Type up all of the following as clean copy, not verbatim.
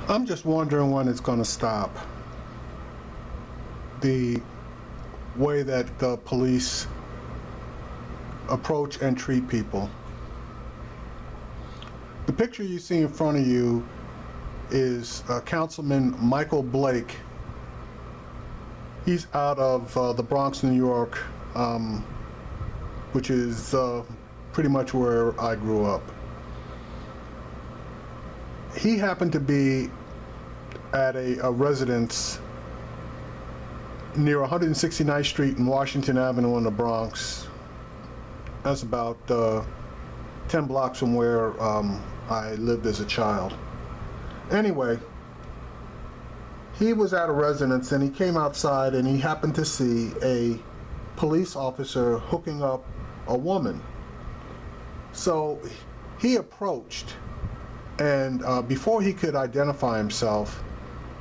I'm just wondering when it's going to stop. The way that the police approach and treat people. The picture you see in front of you is Councilman Michael Blake. He's out of the Bronx, New York, which is pretty much where I grew up. He happened to be at a residence near 169th Street and Washington Avenue in the Bronx. That's about 10 blocks from where I lived as a child. Anyway, he was at a residence and he came outside and he happened to see a police officer hooking up a woman. So he approached, and before he could identify himself,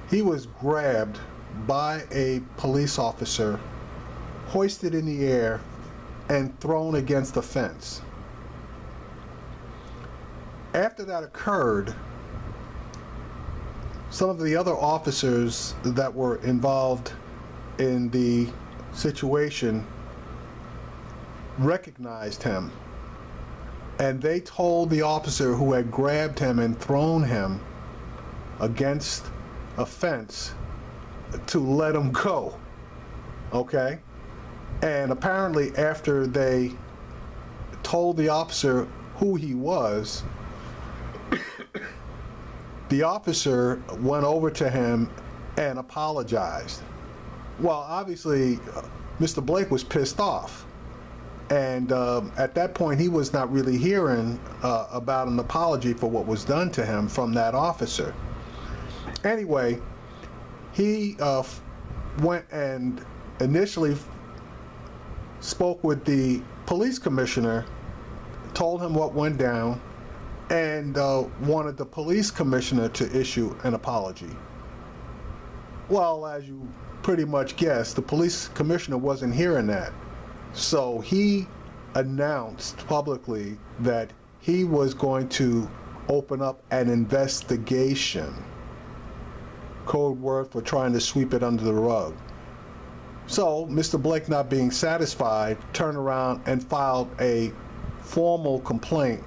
he was grabbed by a police officer, hoisted in the air, and thrown against the fence. After that occurred, some of the other officers that were involved in the situation recognized him, and they told the officer who had grabbed him and thrown him against a fence to let him go. Okay? And apparently after they told the officer who he was, the officer went over to him and apologized. Well, obviously, Mr. Blake was pissed off. And at that point, he was not really hearing about an apology for what was done to him from that officer. Anyway, he went and initially spoke with the police commissioner, told him what went down, and wanted the police commissioner to issue an apology. Well, as you pretty much guessed, the police commissioner wasn't hearing that. So he announced publicly that he was going to open up an investigation, code word for trying to sweep it under the rug. So Mr. Blake, not being satisfied, turned around and filed a formal complaint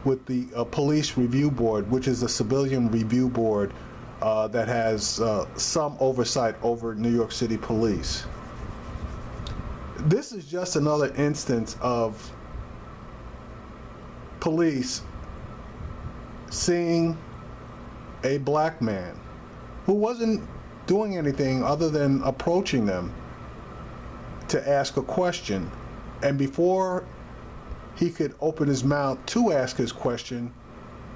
with the Police Review Board, which is a civilian review board that has some oversight over New York City police. This is just another instance of police seeing a black man who wasn't doing anything other than approaching them to ask a question, and before he could open his mouth to ask his question,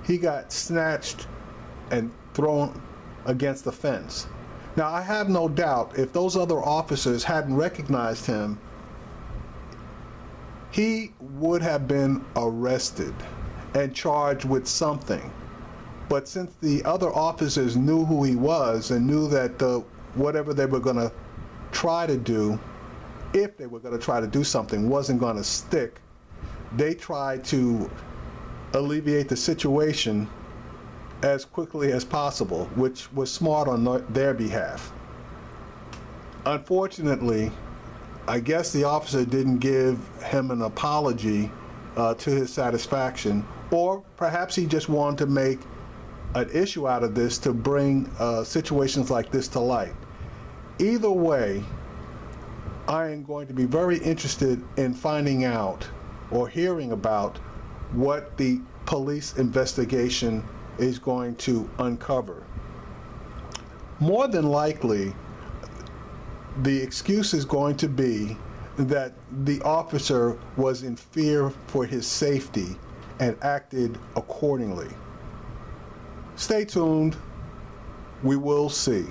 he got snatched and thrown against the fence. Now, I have no doubt if those other officers hadn't recognized him, he would have been arrested and charged with something. But since the other officers knew who he was and knew that whatever they were going to try to do, if they were going to try to do something, wasn't going to stick, they tried to alleviate the situation as quickly as possible, which was smart on their behalf. Unfortunately, I guess the officer didn't give him an apology to his satisfaction, or perhaps he just wanted to make an issue out of this to bring situations like this to light. Either way, I am going to be very interested in finding out or hearing about what the police investigation is going to uncover. More than likely, the excuse is going to be that the officer was in fear for his safety and acted accordingly. Stay tuned. We will see.